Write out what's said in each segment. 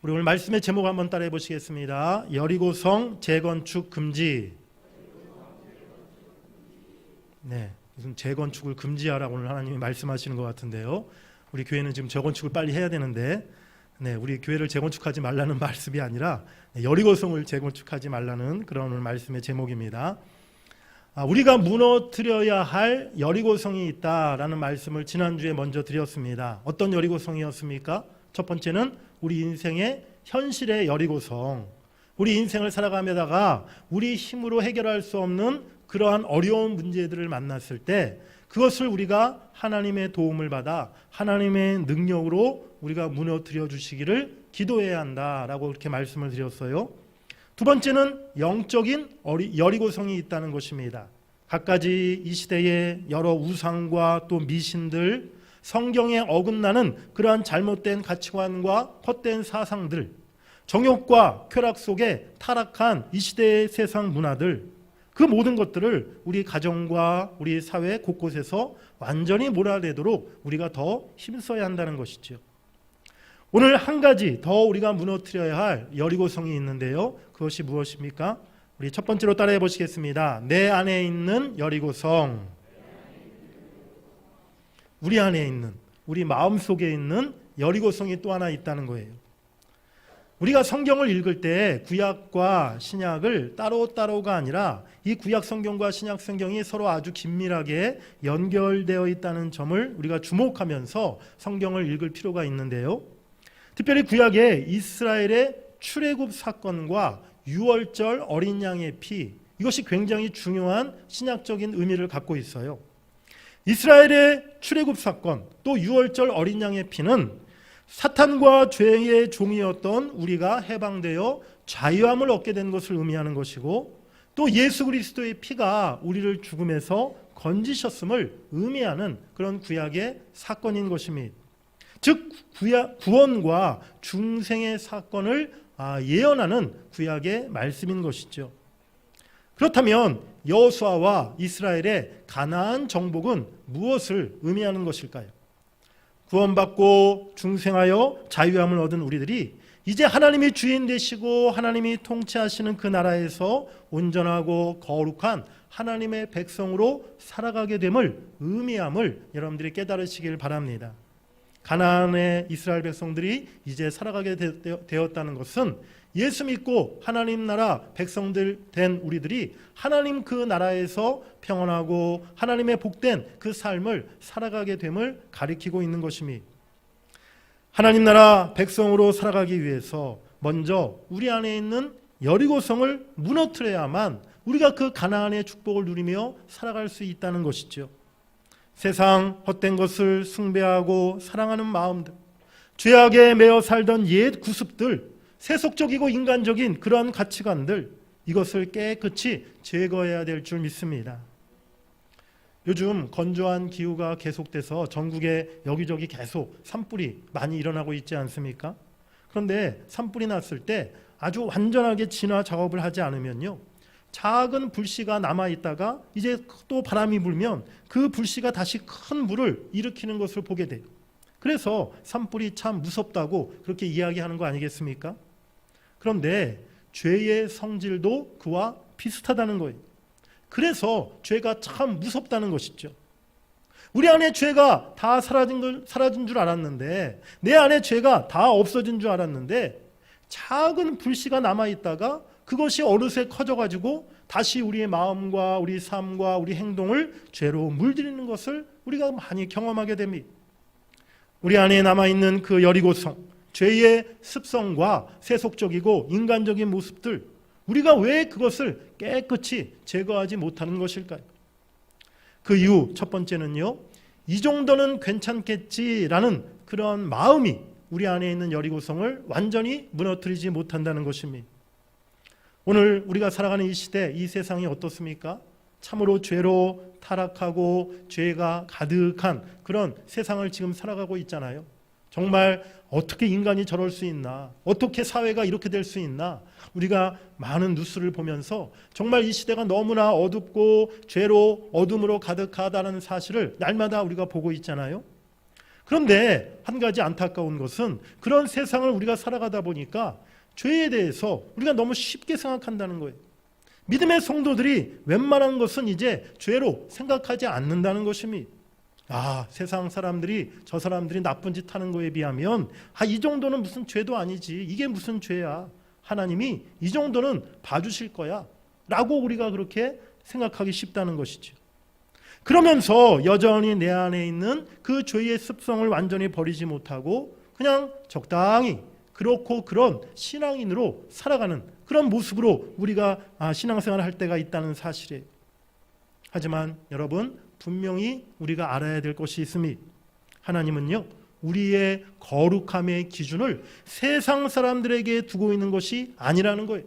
우리 오늘 말씀의 제목 한번 따라해 보시겠습니다. 여리고성 재건축 금지. 네, 무슨 재건축을 금지하라고 오늘 하나님이 말씀하시는 것 같은데요. 우리 교회는 지금 재건축을 빨리 해야 되는데, 우리 교회를 재건축하지 말라는 말씀이 아니라 여리고성을 재건축하지 말라는 그런 오늘 말씀의 제목입니다. 우리가 무너뜨려야 할 여리고성이 있다라는 말씀을 지난주에 먼저 드렸습니다. 어떤 여리고성이었습니까? 첫 번째는 우리 인생의 현실의 여리고성. 우리 인생을 살아가면다가 우리 힘으로 해결할 수 없는 그러한 어려운 문제들을 만났을 때 그것을 우리가 하나님의 도움을 받아 하나님의 능력으로 우리가 무너뜨려 주시기를 기도해야 한다라고 그렇게 말씀을 드렸어요. 두 번째는 영적인 여리고성이 있다는 것입니다. 갖가지 이 시대의 여러 우상과 또 미신들, 성경에 어긋나는 그러한 잘못된 가치관과 헛된 사상들, 정욕과 쾌락 속에 타락한 이 시대의 세상 문화들, 그 모든 것들을 우리 가정과 우리 사회 곳곳에서 완전히 몰아내도록 우리가 더 힘써야 한다는 것이죠. 오늘 한 가지 더 우리가 무너뜨려야 할 여리고성이 있는데요. 그것이 무엇입니까? 우리 첫 번째로 따라해 보시겠습니다. 내 안에 있는 여리고성. 우리 안에 있는, 우리 마음속에 있는 여리고성이 또 하나 있다는 거예요. 우리가 성경을 읽을 때 구약과 신약을 따로따로가 아니라 이 구약 성경과 신약 성경이 서로 아주 긴밀하게 연결되어 있다는 점을 우리가 주목하면서 성경을 읽을 필요가 있는데요. 특별히 구약의 이스라엘의 출애굽 사건과 유월절 어린 양의 피, 이것이 굉장히 중요한 신약적인 의미를 갖고 있어요. 이스라엘의 출애굽 사건, 또 유월절 어린 양의 피는 사탄과 죄의 종이었던 우리가 해방되어 자유함을 얻게 된 것을 의미하는 것이고, 또 예수 그리스도의 피가 우리를 죽음에서 건지셨음을 의미하는 그런 구약의 사건인 것입니다. 즉 구원과 중생의 사건을 예언하는 구약의 말씀인 것이죠. 그렇다면 여호수아와 이스라엘의 가나안 정복은 무엇을 의미하는 것일까요? 구원받고 중생하여 자유함을 얻은 우리들이 이제 하나님이 주인 되시고 하나님이 통치하시는 그 나라에서 온전하고 거룩한 하나님의 백성으로 살아가게 됨을 의미함을 여러분들이 깨달으시길 바랍니다. 가나안의 이스라엘 백성들이 이제 살아가게 되었다는 것은 예수 믿고 하나님 나라 백성들 된 우리들이 하나님 그 나라에서 평안하고 하나님의 복된 그 삶을 살아가게 됨을 가리키고 있는 것입니다. 하나님 나라 백성으로 살아가기 위해서 먼저 우리 안에 있는 여리고성을 무너뜨려야만 우리가 그 가나안의 축복을 누리며 살아갈 수 있다는 것이죠. 세상 헛된 것을 숭배하고 사랑하는 마음들, 죄악에 매여 살던 옛 구습들, 세속적이고 인간적인 그러한 가치관들, 이것을 깨끗이 제거해야 될 줄 믿습니다. 요즘 건조한 기후가 계속돼서 전국에 여기저기 계속 산불이 많이 일어나고 있지 않습니까? 그런데 산불이 났을 때 아주 완전하게 진화 작업을 하지 않으면요, 작은 불씨가 남아있다가 이제 또 바람이 불면 그 불씨가 다시 큰 불을 일으키는 것을 보게 돼요. 그래서 산불이 참 무섭다고 그렇게 이야기하는 거 아니겠습니까? 그런데 죄의 성질도 그와 비슷하다는 거예요. 그래서 죄가 참 무섭다는 것이죠. 우리 안에 죄가 다 사라진 줄 알았는데, 내 안에 죄가 다 없어진 줄 알았는데, 작은 불씨가 남아있다가 그것이 어느새 커져가지고 다시 우리의 마음과 우리 삶과 우리 행동을 죄로 물들이는 것을 우리가 많이 경험하게 됩니다. 우리 안에 남아있는 그 여리고성, 죄의 습성과 세속적이고 인간적인 모습들, 우리가 왜 그것을 깨끗이 제거하지 못하는 것일까요? 그 이유 첫 번째는요, 이 정도는 괜찮겠지라는 그런 마음이 우리 안에 있는 여리고성을 완전히 무너뜨리지 못한다는 것입니다. 오늘 우리가 살아가는 이 시대, 이 세상이 어떻습니까? 참으로 죄로 타락하고 죄가 가득한 그런 세상을 지금 살아가고 있잖아요. 정말 어떻게 인간이 저럴 수 있나? 어떻게 사회가 이렇게 될 수 있나? 우리가 많은 뉴스를 보면서 정말 이 시대가 너무나 어둡고 죄로 어둠으로 가득하다는 사실을 날마다 우리가 보고 있잖아요. 그런데 한 가지 안타까운 것은 그런 세상을 우리가 살아가다 보니까 죄에 대해서 우리가 너무 쉽게 생각한다는 거예요. 믿음의 성도들이 웬만한 것은 이제 죄로 생각하지 않는다는 것입니다. 세상 사람들이 저 사람들이 나쁜 짓 하는 거에 비하면 이 정도는 무슨 죄도 아니지. 이게 무슨 죄야. 하나님이 이 정도는 봐주실 거야. 라고 우리가 그렇게 생각하기 쉽다는 것이죠. 그러면서 여전히 내 안에 있는 그 죄의 습성을 완전히 버리지 못하고 그냥 적당히 그렇고 그런 신앙인으로 살아가는 그런 모습으로 우리가 신앙생활을 할 때가 있다는 사실이에요. 하지만 여러분, 분명히 우리가 알아야 될 것이 있습니다. 하나님은요, 우리의 거룩함의 기준을 세상 사람들에게 두고 있는 것이 아니라는 거예요.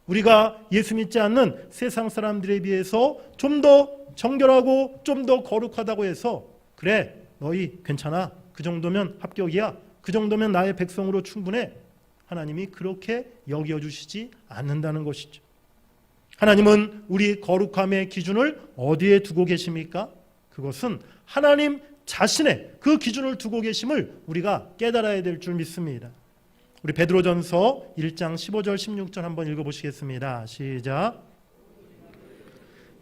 우리가 예수 믿지 않는 세상 사람들에 비해서 좀 더 정결하고 좀 더 거룩하다고 해서 그래, 너희 괜찮아, 그 정도면 합격이야, 그 정도면 나의 백성으로 충분해, 하나님이 그렇게 여겨주시지 않는다는 것이죠. 하나님은 우리 거룩함의 기준을 어디에 두고 계십니까? 그것은 하나님 자신의 그 기준을 두고 계심을 우리가 깨달아야 될 줄 믿습니다. 우리 베드로전서 1장 15절 16절 한번 읽어보시겠습니다. 시작.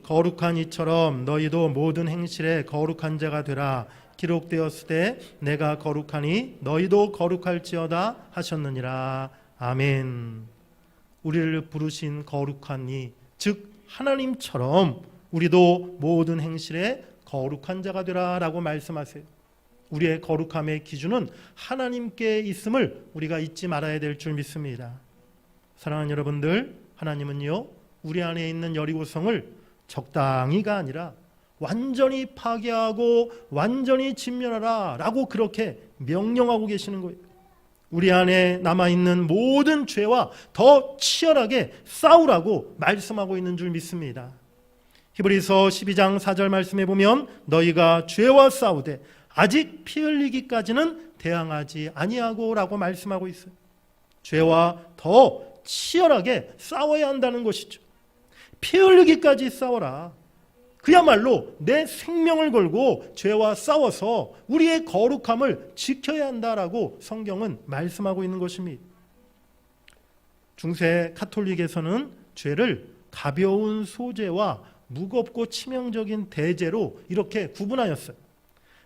거룩한 이처럼 너희도 모든 행실에 거룩한 자가 되라. 기록되었을 때 내가 거룩하니 너희도 거룩할지어다 하셨느니라. 아멘. 우리를 부르신 거룩한 이, 즉 하나님처럼 우리도 모든 행실에 거룩한 자가 되라 라고 말씀하세요. 우리의 거룩함의 기준은 하나님께 있음을 우리가 잊지 말아야 될 줄 믿습니다. 사랑하는 여러분들, 하나님은요, 우리 안에 있는 여리고성을 적당히가 아니라 완전히 파괴하고 완전히 진멸하라 라고 그렇게 명령하고 계시는 거예요. 우리 안에 남아있는 모든 죄와 더 치열하게 싸우라고 말씀하고 있는 줄 믿습니다. 히브리서 12장 4절 말씀에 보면 너희가 죄와 싸우되 아직 피 흘리기까지는 대항하지 아니하고 라고 말씀하고 있어요. 죄와 더 치열하게 싸워야 한다는 것이죠. 피 흘리기까지 싸워라. 그야말로 내 생명을 걸고 죄와 싸워서 우리의 거룩함을 지켜야 한다라고 성경은 말씀하고 있는 것입니다. 중세 카톨릭에서는 죄를 가벼운 소죄와 무겁고 치명적인 대죄로 이렇게 구분하였어요.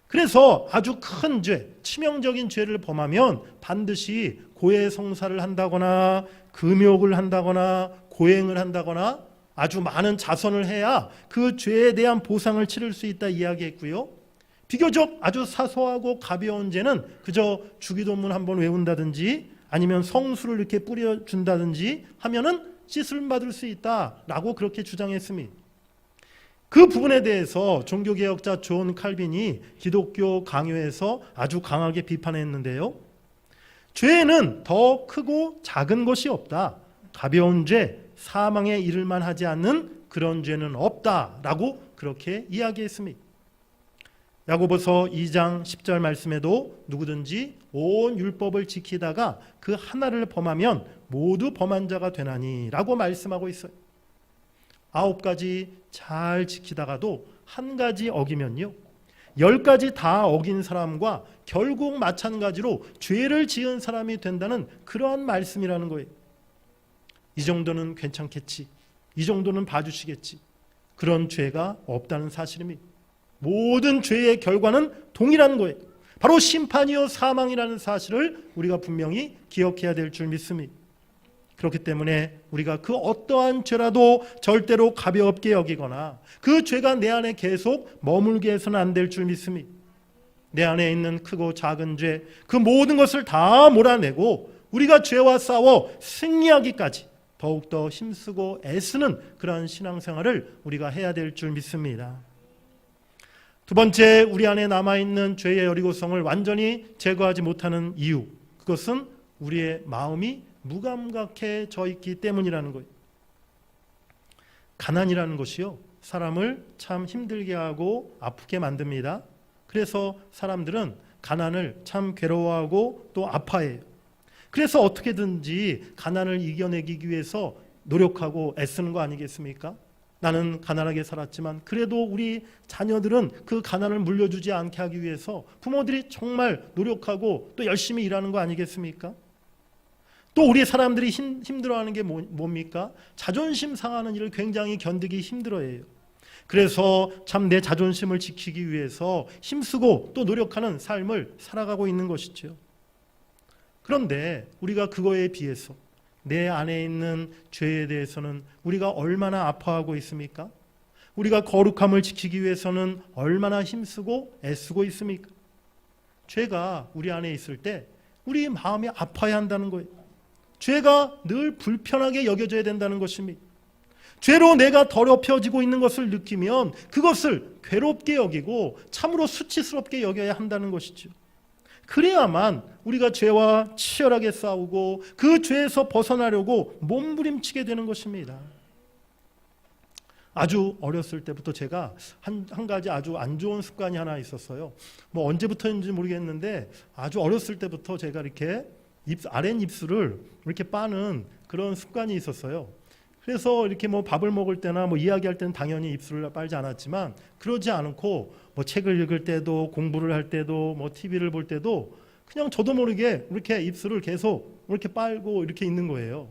그래서 아주 큰 죄, 치명적인 죄를 범하면 반드시 고해성사를 한다거나 금욕을 한다거나 고행을 한다거나 아주 많은 자선을 해야 그 죄에 대한 보상을 치를 수 있다 이야기했고요. 비교적 아주 사소하고 가벼운 죄는 그저 주기도문 한번 외운다든지 아니면 성수를 이렇게 뿌려준다든지 하면은 씻음 받을 수 있다라고 그렇게 주장했습니다. 그 부분에 대해서 종교개혁자 존 칼빈이 기독교 강요에서 아주 강하게 비판했는데요. 죄는 더 크고 작은 것이 없다. 가벼운 죄, 사망에 이를만 하지 않는 그런 죄는 없다라고 그렇게 이야기했습니다. 야고보서 2장 10절 말씀에도 누구든지 온 율법을 지키다가 그 하나를 범하면 모두 범한 자가 되나니라고 말씀하고 있어요. 9가지 잘 지키다가도 한 가지 어기면요, 10가지 다 어긴 사람과 결국 마찬가지로 죄를 지은 사람이 된다는 그러한 말씀이라는 거예요. 이 정도는 괜찮겠지, 이 정도는 봐주시겠지, 그런 죄가 없다는 사실입니다. 모든 죄의 결과는 동일한 거예요. 바로 심판이요 사망이라는 사실을 우리가 분명히 기억해야 될 줄 믿습니다. 그렇기 때문에 우리가 그 어떠한 죄라도 절대로 가볍게 여기거나 그 죄가 내 안에 계속 머물게 해서는 안 될 줄 믿습니다. 내 안에 있는 크고 작은 죄, 그 모든 것을 다 몰아내고 우리가 죄와 싸워 승리하기까지 더욱더 힘쓰고 애쓰는 그러한 신앙생활을 우리가 해야 될 줄 믿습니다. 두 번째, 우리 안에 남아있는 죄의 여리고성을 완전히 제거하지 못하는 이유, 그것은 우리의 마음이 무감각해져 있기 때문이라는 거예요. 가난이라는 것이요, 사람을 참 힘들게 하고 아프게 만듭니다. 그래서 사람들은 가난을 참 괴로워하고 또 아파해요. 그래서 어떻게든지 가난을 이겨내기 위해서 노력하고 애쓰는 거 아니겠습니까? 나는 가난하게 살았지만 그래도 우리 자녀들은 그 가난을 물려주지 않게 하기 위해서 부모들이 정말 노력하고 또 열심히 일하는 거 아니겠습니까? 또 우리 사람들이 힘들어하는 게 뭡니까? 자존심 상하는 일을 굉장히 견디기 힘들어해요. 그래서 참 내 자존심을 지키기 위해서 힘쓰고 또 노력하는 삶을 살아가고 있는 것이죠. 그런데 우리가 그거에 비해서 내 안에 있는 죄에 대해서는 우리가 얼마나 아파하고 있습니까? 우리가 거룩함을 지키기 위해서는 얼마나 힘쓰고 애쓰고 있습니까? 죄가 우리 안에 있을 때 우리 마음이 아파야 한다는 거예요. 죄가 늘 불편하게 여겨져야 된다는 것입니다. 죄로 내가 더럽혀지고 있는 것을 느끼면 그것을 괴롭게 여기고 참으로 수치스럽게 여겨야 한다는 것이죠. 그래야만 우리가 죄와 치열하게 싸우고 그 죄에서 벗어나려고 몸부림치게 되는 것입니다. 아주 어렸을 때부터 제가 한 가지 아주 안 좋은 습관이 하나 있었어요. 뭐 언제부터인지 모르겠는데 아주 어렸을 때부터 제가 이렇게 아랫입술을 이렇게 빠는 그런 습관이 있었어요. 그래서 이렇게 뭐 밥을 먹을 때나 뭐 이야기할 때는 당연히 입술을 빨지 않았지만 그러지 않고 뭐 책을 읽을 때도 공부를 할 때도 뭐 TV를 볼 때도 그냥 저도 모르게 이렇게 입술을 계속 이렇게 빨고 이렇게 있는 거예요.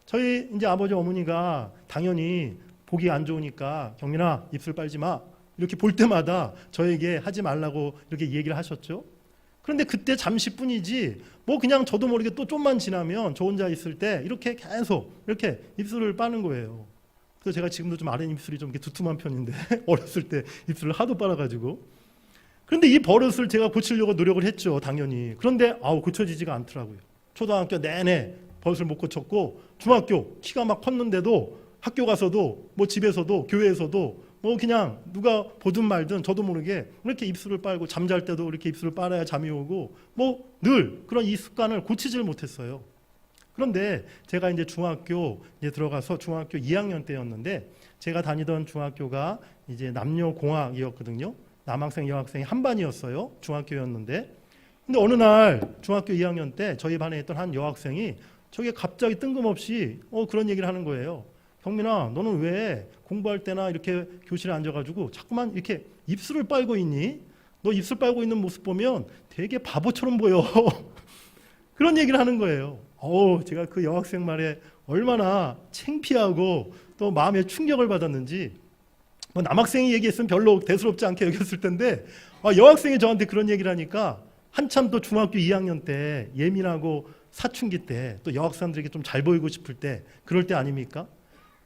저희 이제 아버지 어머니가 당연히 보기 안 좋으니까 경민아 입술 빨지 마 이렇게 볼 때마다 저에게 하지 말라고 이렇게 얘기를 하셨죠. 그런데 그때 잠시뿐이지 뭐 그냥 저도 모르게 또 좀만 지나면 저 혼자 있을 때 이렇게 계속 이렇게 입술을 빠는 거예요. 그래서 제가 지금도 좀 아랫입술이 좀 이렇게 두툼한 편인데 어렸을 때 입술을 하도 빨아가지고 그런데 이 버릇을 제가 고치려고 노력을 했죠, 당연히. 그런데 고쳐지지가 않더라고요. 초등학교 내내 버릇을 못 고쳤고 중학교 키가 막 컸는데도 학교 가서도 뭐 집에서도 교회에서도 뭐 그냥 누가 보든 말든 저도 모르게 이렇게 입술을 빨고 잠잘 때도 이렇게 입술을 빨아야 잠이 오고 뭐 늘 그런 이 습관을 고치질 못했어요. 그런데 제가 이제 중학교 이제 들어가서 중학교 2학년 때였는데 제가 다니던 중학교가 이제 남녀공학이었거든요. 남학생 여학생이 한 반이었어요. 중학교였는데 근데 어느 날 중학교 2학년 때 저희 반에 있던 한 여학생이 저게 갑자기 뜬금없이 그런 얘기를 하는 거예요. 경민아, 너는 왜 공부할 때나 이렇게 교실에 앉아가지고 자꾸만 이렇게 입술을 빨고 있니? 너 입술 빨고 있는 모습 보면 되게 바보처럼 보여. 그런 얘기를 하는 거예요. 제가 그 여학생 말에 얼마나 창피하고 또 마음에 충격을 받았는지 뭐 남학생이 얘기했으면 별로 대수롭지 않게 여겼을 텐데 여학생이 저한테 그런 얘기를 하니까 한참 또 중학교 2학년 때 예민하고 사춘기 때 또 여학생들에게 좀 잘 보이고 싶을 때 그럴 때 아닙니까?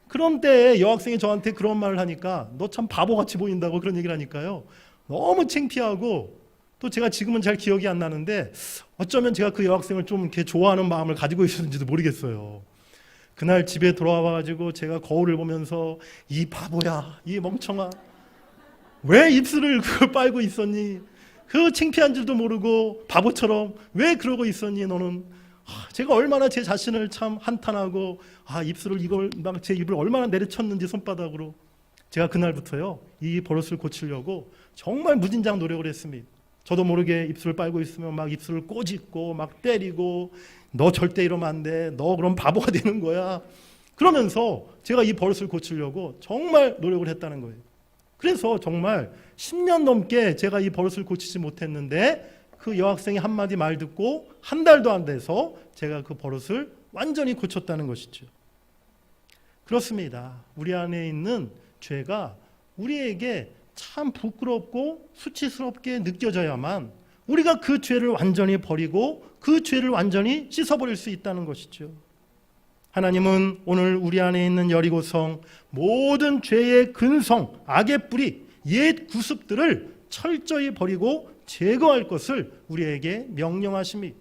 그런 때에 여학생이 저한테 그런 말을 하니까 너 참 바보같이 보인다고 그런 얘기를 하니까요. 너무 창피하고 또 제가 지금은 잘 기억이 안 나는데 어쩌면 제가 그 여학생을 좀 이렇게 좋아하는 마음을 가지고 있었는지도 모르겠어요. 그날 집에 돌아와가지고 제가 거울을 보면서 이 바보야, 이 멍청아, 왜 입술을 그걸 빨고 있었니? 그 창피한 줄도 모르고 바보처럼 왜 그러고 있었니 너는? 제가 얼마나 제 자신을 참 한탄하고 입술을 이걸 막 제 입을 얼마나 내리쳤는지 손바닥으로 제가 그날부터요 이 버릇을 고치려고 정말 무진장 노력을 했습니다. 저도 모르게 입술을 빨고 있으면 막 입술을 꼬집고 막 때리고 너 절대 이러면 안 돼. 너 그럼 바보가 되는 거야. 그러면서 제가 이 버릇을 고치려고 정말 노력을 했다는 거예요. 그래서 정말 10년 넘게 제가 이 버릇을 고치지 못했는데 그 여학생이 한마디 말 듣고 한 달도 안 돼서 제가 그 버릇을 완전히 고쳤다는 것이죠. 그렇습니다. 우리 안에 있는 죄가 우리에게 참 부끄럽고 수치스럽게 느껴져야만 우리가 그 죄를 완전히 버리고 그 죄를 완전히 씻어버릴 수 있다는 것이죠. 하나님은 오늘 우리 안에 있는 여리고성 모든 죄의 근성, 악의 뿌리, 옛 구습들을 철저히 버리고 제거할 것을 우리에게 명령하십니다.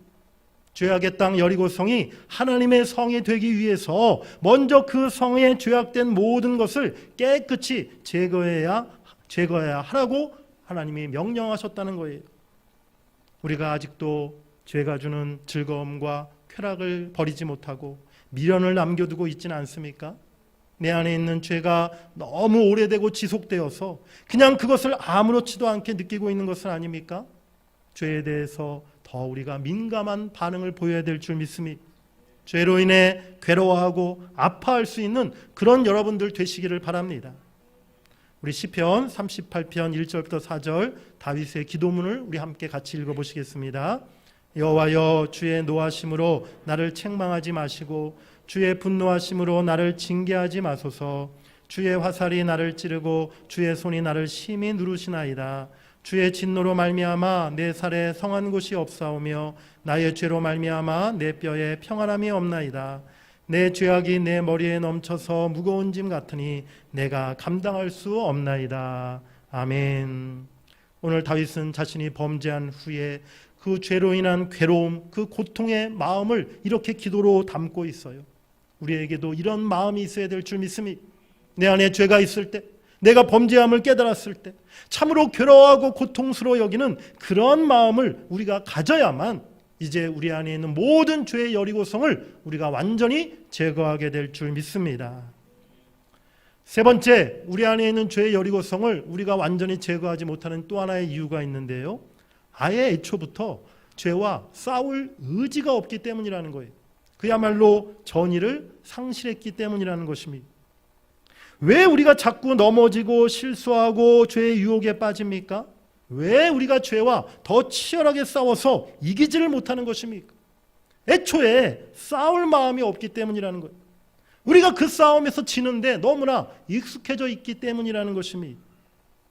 죄악의 땅 여리고성이 하나님의 성이 되기 위해서 먼저 그 성에 죄악된 모든 것을 깨끗이 제거해야 하라고 하나님이 명령하셨다는 거예요. 우리가 아직도 죄가 주는 즐거움과 쾌락을 버리지 못하고 미련을 남겨두고 있지는 않습니까? 내 안에 있는 죄가 너무 오래되고 지속되어서 그냥 그것을 아무렇지도 않게 느끼고 있는 것은 아닙니까? 죄에 대해서 더 우리가 민감한 반응을 보여야 될 줄 믿습니다. 죄로 인해 괴로워하고 아파할 수 있는 그런 여러분들 되시기를 바랍니다. 우리 시편 38편 1절부터 4절 다윗의 기도문을 우리 함께 같이 읽어보시겠습니다. 여호와여, 주의 노하심으로 나를 책망하지 마시고 주의 분노하심으로 나를 징계하지 마소서. 주의 화살이 나를 찌르고 주의 손이 나를 심히 누르시나이다. 주의 진노로 말미암아 내 살에 성한 곳이 없사오며 나의 죄로 말미암아 내 뼈에 평안함이 없나이다. 내 죄악이 내 머리에 넘쳐서 무거운 짐 같으니 내가 감당할 수 없나이다. 아멘. 오늘 다윗은 자신이 범죄한 후에 그 죄로 인한 괴로움, 그 고통의 마음을 이렇게 기도로 담고 있어요. 우리에게도 이런 마음이 있어야 될 줄 믿습니다. 내 안에 죄가 있을 때, 내가 범죄함을 깨달았을 때 참으로 괴로워하고 고통스러워 여기는 그런 마음을 우리가 가져야만 이제 우리 안에 있는 모든 죄의 여리고성을 우리가 완전히 제거하게 될 줄 믿습니다. 세 번째, 우리 안에 있는 죄의 여리고성을 우리가 완전히 제거하지 못하는 또 하나의 이유가 있는데요. 아예 애초부터 죄와 싸울 의지가 없기 때문이라는 거예요. 그야말로 전의를 상실했기 때문이라는 것입니다. 왜 우리가 자꾸 넘어지고 실수하고 죄의 유혹에 빠집니까? 왜 우리가 죄와 더 치열하게 싸워서 이기지를 못하는 것입니까? 애초에 싸울 마음이 없기 때문이라는 거예요. 우리가 그 싸움에서 지는데 너무나 익숙해져 있기 때문이라는 것입니다.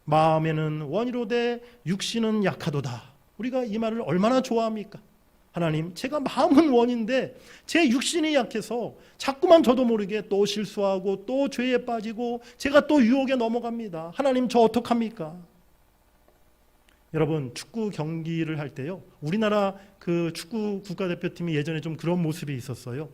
마음에는 원이로되 육신은 약하도다. 우리가 이 말을 얼마나 좋아합니까? 하나님, 제가 마음은 원인데 제 육신이 약해서 자꾸만 저도 모르게 또 실수하고 또 죄에 빠지고 제가 또 유혹에 넘어갑니다. 하나님, 저 어떡합니까? 여러분, 축구 경기를 할 때요, 우리나라 그 축구 국가대표팀이 예전에 좀 그런 모습이 있었어요.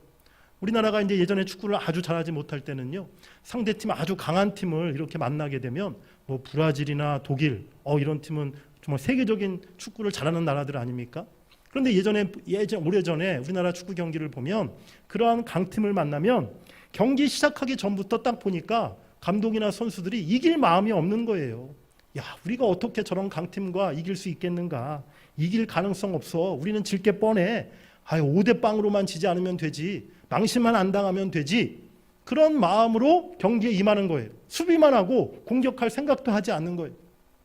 우리나라가 이제 예전에 축구를 아주 잘하지 못할 때는요, 상대팀 아주 강한 팀을 이렇게 만나게 되면 뭐 브라질이나 독일, 이런 팀은 정말 세계적인 축구를 잘하는 나라들 아닙니까? 그런데 오래전에 우리나라 축구 경기를 보면 그러한 강팀을 만나면 경기 시작하기 전부터 딱 보니까 감독이나 선수들이 이길 마음이 없는 거예요. 야, 우리가 어떻게 저런 강팀과 이길 수 있겠는가? 이길 가능성 없어. 우리는 질 게 뻔해. 5대0으로만 지지 않으면 되지. 망신만 안 당하면 되지. 그런 마음으로 경기에 임하는 거예요. 수비만 하고 공격할 생각도 하지 않는 거예요.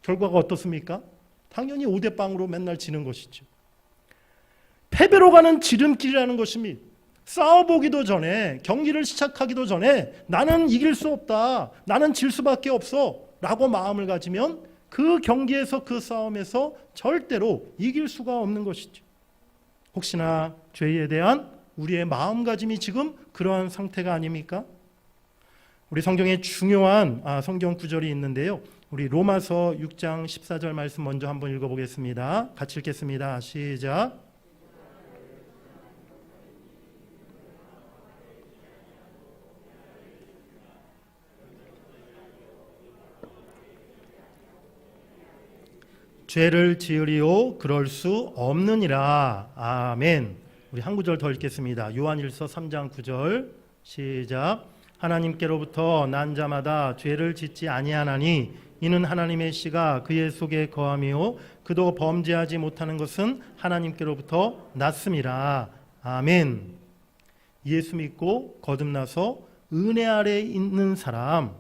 결과가 어떻습니까? 당연히 5대0으로 맨날 지는 것이죠. 패배로 가는 지름길이라는 것입니다. 싸워보기도 전에, 경기를 시작하기도 전에 나는 이길 수 없다, 나는 질 수밖에 없어 라고 마음을 가지면 그 경기에서, 그 싸움에서 절대로 이길 수가 없는 것이죠. 혹시나 죄에 대한 우리의 마음가짐이 지금 그러한 상태가 아닙니까? 우리 성경에 중요한 성경 구절이 있는데요, 우리 로마서 6장 14절 말씀 먼저 한번 읽어보겠습니다. 같이 읽겠습니다. 시작. 죄를 지으리오 그럴 수 없느니라. 아멘. 우리 한 구절 더 읽겠습니다. 요한일서 3장 9절 시작. 하나님께로부터 난 자마다 죄를 짓지 아니하나니 이는 하나님의 씨가 그의 속에 거함이요 그도 범죄하지 못하는 것은 하나님께로부터 났음이라. 아멘. 예수 믿고 거듭나서 은혜 아래 있는 사람,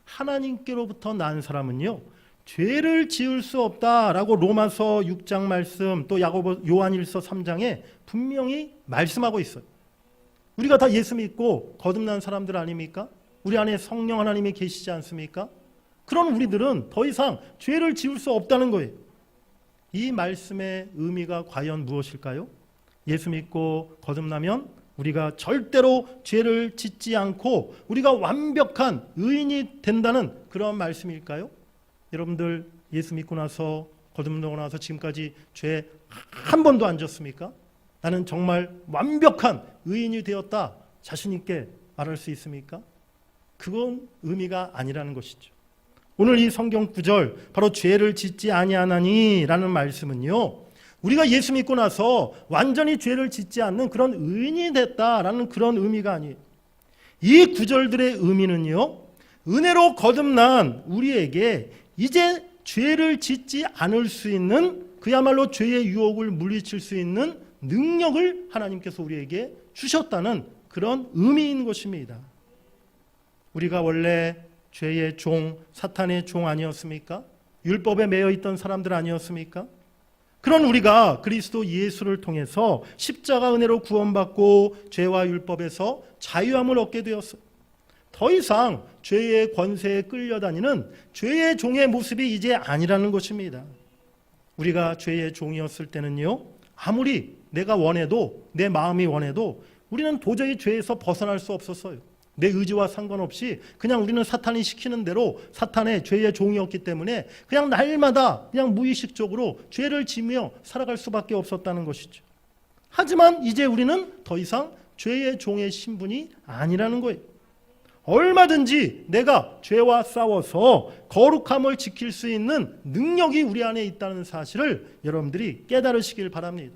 하나님께로부터 난 사람은요, 죄를 지을 수 없다라고 로마서 6장 말씀, 또 요한일서 3장에 분명히 말씀하고 있어요. 우리가 다 예수 믿고 거듭난 사람들 아닙니까? 우리 안에 성령 하나님이 계시지 않습니까? 그런 우리들은 더 이상 죄를 지을 수 없다는 거예요. 이 말씀의 의미가 과연 무엇일까요? 예수 믿고 거듭나면 우리가 절대로 죄를 짓지 않고 우리가 완벽한 의인이 된다는 그런 말씀일까요? 여러분들 예수 믿고 나서, 거듭나고 나서 지금까지 죄 한 번도 안 졌습니까? 나는 정말 완벽한 의인이 되었다, 자신 있게 말할 수 있습니까? 그건 의미가 아니라는 것이죠. 오늘 이 성경 구절, 바로 죄를 짓지 아니하나니 라는 말씀은요, 우리가 예수 믿고 나서 완전히 죄를 짓지 않는 그런 의인이 됐다라는 그런 의미가 아니에요. 이 구절들의 의미는요, 은혜로 거듭난 우리에게 이제 죄를 짓지 않을 수 있는, 그야말로 죄의 유혹을 물리칠 수 있는 능력을 하나님께서 우리에게 주셨다는 그런 의미인 것입니다. 우리가 원래 죄의 종, 사탄의 종 아니었습니까? 율법에 매여 있던 사람들 아니었습니까? 그런 우리가 그리스도 예수를 통해서 십자가 은혜로 구원받고 죄와 율법에서 자유함을 얻게 되었어요. 더 이상 죄의 권세에 끌려다니는 죄의 종의 모습이 이제 아니라는 것입니다. 우리가 죄의 종이었을 때는요, 아무리 내가 원해도, 내 마음이 원해도 우리는 도저히 죄에서 벗어날 수 없었어요. 내 의지와 상관없이 그냥 우리는 사탄이 시키는 대로 사탄의 죄의 종이었기 때문에 그냥 날마다 그냥 무의식적으로 죄를 지며 살아갈 수밖에 없었다는 것이죠. 하지만 이제 우리는 더 이상 죄의 종의 신분이 아니라는 거예요. 얼마든지 내가 죄와 싸워서 거룩함을 지킬 수 있는 능력이 우리 안에 있다는 사실을 여러분들이 깨달으시길 바랍니다.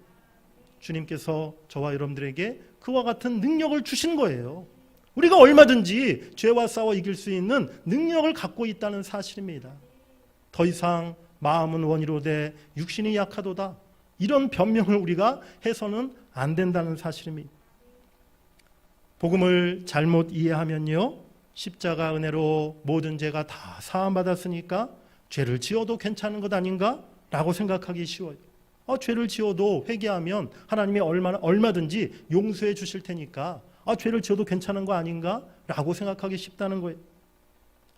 주님께서 저와 여러분들에게 그와 같은 능력을 주신 거예요. 우리가 얼마든지 죄와 싸워 이길 수 있는 능력을 갖고 있다는 사실입니다. 더 이상 마음은 원이로되 육신이 약하도다, 이런 변명을 우리가 해서는 안 된다는 사실입니다. 복음을 잘못 이해하면요, 십자가 은혜로 모든 죄가 다 사함받았으니까 죄를 지어도 괜찮은 것 아닌가? 라고 생각하기 쉬워요. 죄를 지어도 회개하면 하나님이 얼마든지 용서해 주실 테니까 죄를 지어도 괜찮은 거 아닌가? 라고 생각하기 쉽다는 거예요.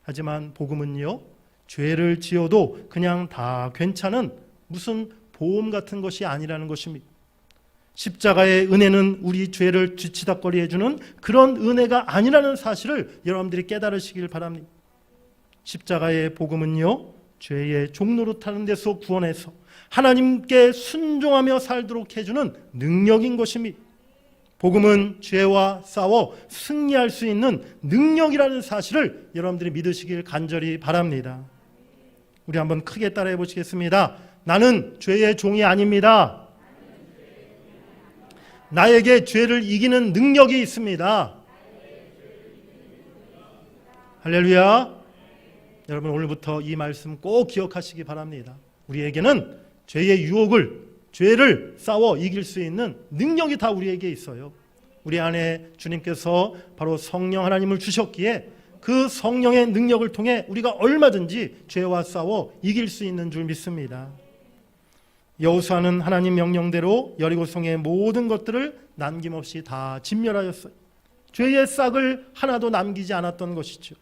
하지만 복음은요, 죄를 지어도 그냥 다 괜찮은 무슨 보험 같은 것이 아니라는 것입니다. 십자가의 은혜는 우리 죄를 뒤치다꺼리 해주는 그런 은혜가 아니라는 사실을 여러분들이 깨달으시길 바랍니다. 십자가의 복음은요, 죄의 종노릇하는 데서 구원해서 하나님께 순종하며 살도록 해주는 능력인 것입니다. 복음은 죄와 싸워 승리할 수 있는 능력이라는 사실을 여러분들이 믿으시길 간절히 바랍니다. 우리 한번 크게 따라해 보시겠습니다. 나는 죄의 종이 아닙니다. 나에게 죄를 이기는 능력이 있습니다. 할렐루야. 여러분, 오늘부터 이 말씀 꼭 기억하시기 바랍니다. 우리에게는 죄의 유혹을, 죄를 싸워 이길 수 있는 능력이 다 우리에게 있어요. 우리 안에 주님께서 바로 성령 하나님을 주셨기에 그 성령의 능력을 통해 우리가 얼마든지 죄와 싸워 이길 수 있는 줄 믿습니다. 여호수아는 하나님 명령대로 여리고성의 모든 것들을 남김없이 다 진멸하였어요. 죄의 싹을 하나도 남기지 않았던 것이죠.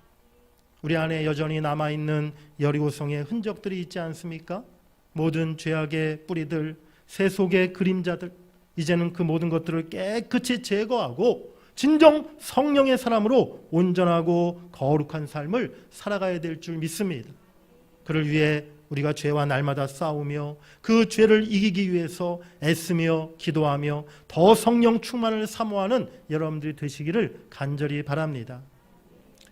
우리 안에 여전히 남아있는 여리고성의 흔적들이 있지 않습니까? 모든 죄악의 뿌리들, 세속의 그림자들, 이제는 그 모든 것들을 깨끗이 제거하고 진정 성령의 사람으로 온전하고 거룩한 삶을 살아가야 될 줄 믿습니다. 그를 위해 우리가 죄와 날마다 싸우며 그 죄를 이기기 위해서 애쓰며 기도하며 더 성령 충만을 사모하는 여러분들이 되시기를 간절히 바랍니다.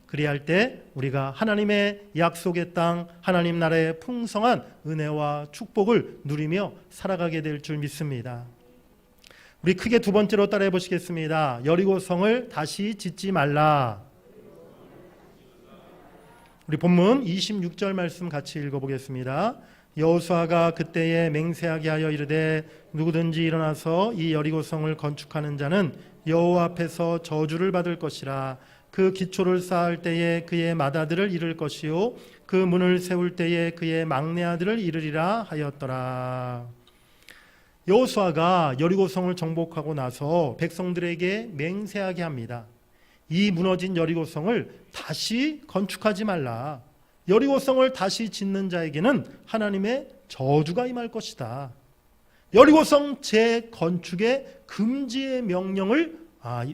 그리할 때 우리가 하나님의 약속의 땅, 하나님 나라의 풍성한 은혜와 축복을 누리며 살아가게 될 줄 믿습니다. 우리 크게 두 번째로 따라해 보시겠습니다. 여리고성을 다시 짓지 말라. 우리 본문 26절 말씀 같이 읽어보겠습니다. 여호수아가 그때에 맹세하게 하여 이르되 누구든지 일어나서 이 여리고성을 건축하는 자는 여호와 앞에서 저주를 받을 것이라. 그 기초를 쌓을 때에 그의 맏아들을 이를 것이요 그 문을 세울 때에 그의 막내 아들을 이르리라 하였더라. 여호수아가 여리고성을 정복하고 나서 백성들에게 맹세하게 합니다. 이 무너진 여리고성을 다시 건축하지 말라. 여리고성을 다시 짓는 자에게는 하나님의 저주가 임할 것이다. 여리고성 재건축의 금지의 명령을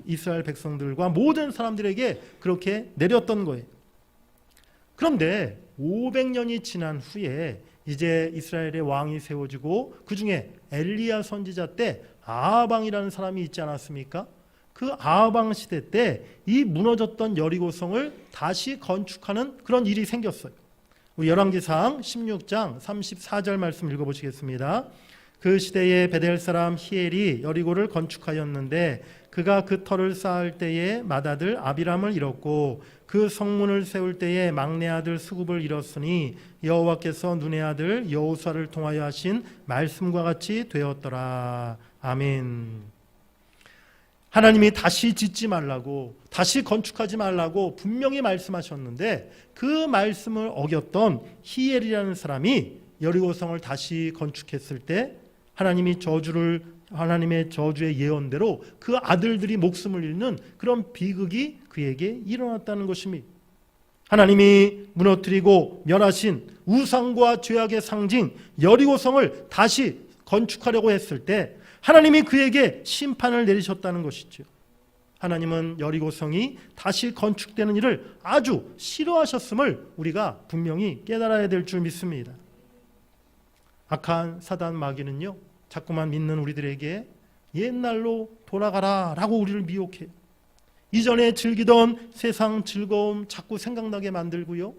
이스라엘 백성들과 모든 사람들에게 그렇게 내렸던 거예요. 그런데 500년이 지난 후에 이제 이스라엘의 왕이 세워지고 그 중에 엘리야 선지자 때 아합 왕이라는 사람이 있지 않았습니까? 그 아합 왕 시대 때 이 무너졌던 여리고성을 다시 건축하는 그런 일이 생겼어요. 우리 열왕기상 16장 34절 말씀 읽어보시겠습니다. 그 시대에 베델 사람 히엘이 여리고를 건축하였는데 그가 그 터를 쌓을 때에 맏아들 아비람을 잃었고 그 성문을 세울 때에 막내 아들 수굽을 잃었으니 여호와께서 눈의 아들 여호수아를 통하여 하신 말씀과 같이 되었더라. 아멘. 하나님이 다시 짓지 말라고, 다시 건축하지 말라고 분명히 말씀하셨는데 그 말씀을 어겼던 히엘이라는 사람이 여리고성을 다시 건축했을 때 하나님의 저주의 예언대로 그 아들들이 목숨을 잃는 그런 비극이 그에게 일어났다는 것입니다. 하나님이 무너뜨리고 멸하신 우상과 죄악의 상징 여리고성을 다시 건축하려고 했을 때 하나님이 그에게 심판을 내리셨다는 것이죠. 하나님은 여리고성이 다시 건축되는 일을 아주 싫어하셨음을 우리가 분명히 깨달아야 될 줄 믿습니다. 악한 사단 마귀는요, 자꾸만 믿는 우리들에게 옛날로 돌아가라 라고 우리를 미혹해요. 이전에 즐기던 세상 즐거움 자꾸 생각나게 만들고요,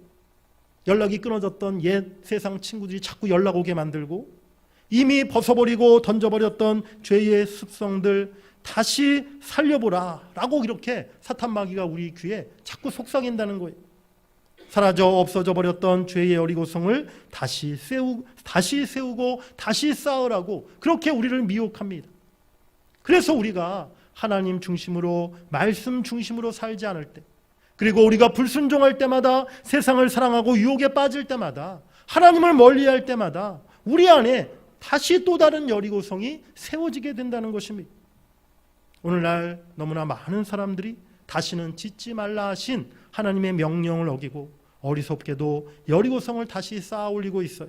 연락이 끊어졌던 옛 세상 친구들이 자꾸 연락 오게 만들고, 이미 벗어버리고 던져버렸던 죄의 습성들 다시 살려보라 라고 이렇게 사탄 마귀가 우리 귀에 자꾸 속삭인다는 거예요. 사라져 없어져 버렸던 죄의 여리고성을 다시 세우고 다시 쌓으라고 그렇게 우리를 미혹합니다. 그래서 우리가 하나님 중심으로, 말씀 중심으로 살지 않을 때, 그리고 우리가 불순종할 때마다, 세상을 사랑하고 유혹에 빠질 때마다, 하나님을 멀리할 때마다 우리 안에 다시 또 다른 여리고성이 세워지게 된다는 것입니다. 오늘날 너무나 많은 사람들이 다시는 짓지 말라 하신 하나님의 명령을 어기고 어리석게도 여리고성을 다시 쌓아 올리고 있어요.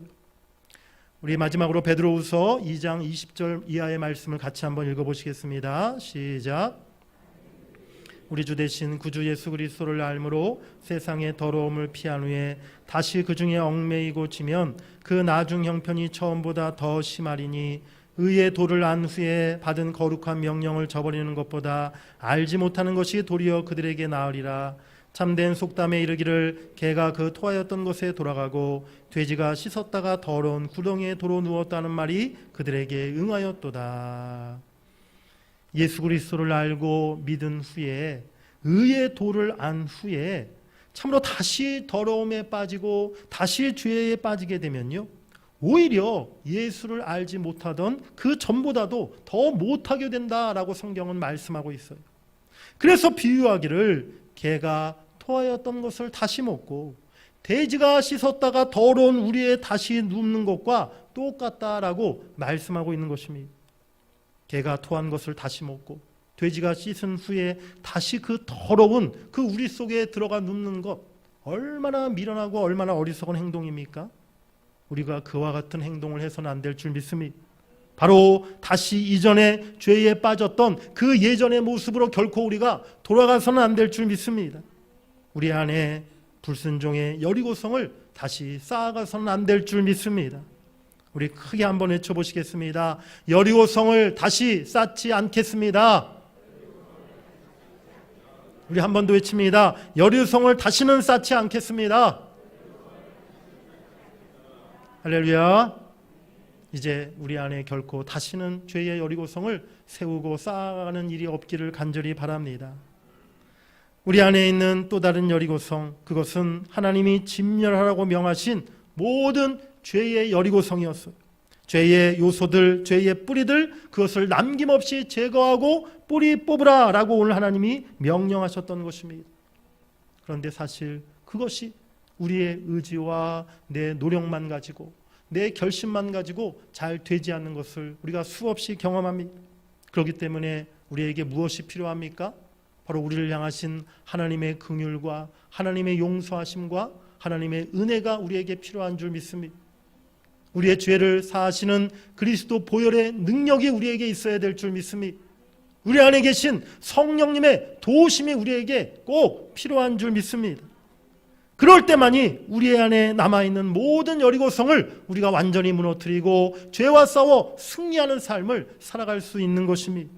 우리 마지막으로 베드로후서 2장 20절 이하의 말씀을 같이 한번 읽어보시겠습니다. 시작. 우리 주 되신 구주 예수 그리스도를 알므로 세상의 더러움을 피한 후에 다시 그 중에 얽매이고 지면 그 나중 형편이 처음보다 더 심하리니 의의 도를 안 후에 받은 거룩한 명령을 저버리는 것보다 알지 못하는 것이 도리어 그들에게 나으리라. 참된 속담에 이르기를 개가 그 토하였던 곳에 돌아가고 돼지가 씻었다가 더러운 구덩이에 도로 누웠다는 말이 그들에게 응하였도다. 예수 그리스도를 알고 믿은 후에, 의의 도를 안 후에 참으로 다시 더러움에 빠지고 다시 죄에 빠지게 되면요, 오히려 예수를 알지 못하던 그 전보다도 더 못하게 된다라고 성경은 말씀하고 있어요. 그래서 비유하기를 개가 토하였던 것을 다시 먹고 돼지가 씻었다가 더러운 우리에 다시 눕는 것과 똑같다라고 말씀하고 있는 것입니다. 개가 토한 것을 다시 먹고 돼지가 씻은 후에 다시 그 더러운 그 우리 속에 들어가 눕는 것, 얼마나 미련하고 얼마나 어리석은 행동입니까? 우리가 그와 같은 행동을 해서는 안 될 줄 믿습니다. 바로 다시 이전에 죄에 빠졌던 그 예전의 모습으로 결코 우리가 돌아가서는 안 될 줄 믿습니다. 우리 안에 불순종의 여리고성을 다시 쌓아가서는 안 될 줄 믿습니다. 우리 크게 한번 외쳐보시겠습니다. 여리고성을 다시 쌓지 않겠습니다. 우리 한 번 더 외칩니다. 여리고성을 다시는 쌓지 않겠습니다. 할렐루야. 이제 우리 안에 결코 다시는 죄의 여리고성을 세우고 쌓아가는 일이 없기를 간절히 바랍니다. 우리 안에 있는 또 다른 여리고성, 그것은 하나님이 진멸하라고 명하신 모든 죄의 여리고성이었어요. 죄의 요소들, 죄의 뿌리들, 그것을 남김없이 제거하고 뿌리 뽑으라 라고 오늘 하나님이 명령하셨던 것입니다. 그런데 사실 그것이 우리의 의지와 내 노력만 가지고, 내 결심만 가지고 잘 되지 않는 것을 우리가 수없이 경험합니다. 그렇기 때문에 우리에게 무엇이 필요합니까? 바로 우리를 향하신 하나님의 긍휼과 하나님의 용서하심과 하나님의 은혜가 우리에게 필요한 줄 믿습니다. 우리의 죄를 사하시는 그리스도 보혈의 능력이 우리에게 있어야 될 줄 믿습니다. 우리 안에 계신 성령님의 도우심이 우리에게 꼭 필요한 줄 믿습니다. 그럴 때만이 우리 안에 남아있는 모든 여리고성을 우리가 완전히 무너뜨리고 죄와 싸워 승리하는 삶을 살아갈 수 있는 것입니다.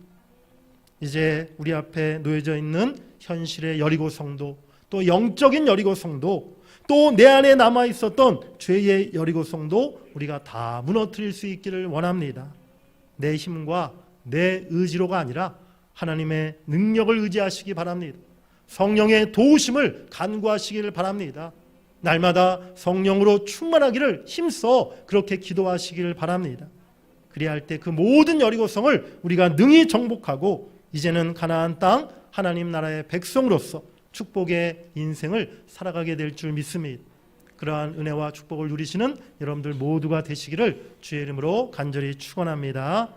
이제 우리 앞에 놓여져 있는 현실의 여리고성도, 또 영적인 여리고성도, 또 내 안에 남아있었던 죄의 여리고성도 우리가 다 무너뜨릴 수 있기를 원합니다. 내 힘과 내 의지로가 아니라 하나님의 능력을 의지하시기 바랍니다. 성령의 도우심을 간구하시기를 바랍니다. 날마다 성령으로 충만하기를 힘써 그렇게 기도하시기를 바랍니다. 그리할 때 그 모든 여리고성을 우리가 능히 정복하고 이제는 가나안 땅 하나님 나라의 백성으로서 축복의 인생을 살아가게 될 줄 믿습니다. 그러한 은혜와 축복을 누리시는 여러분들 모두가 되시기를 주의 이름으로 간절히 축원합니다.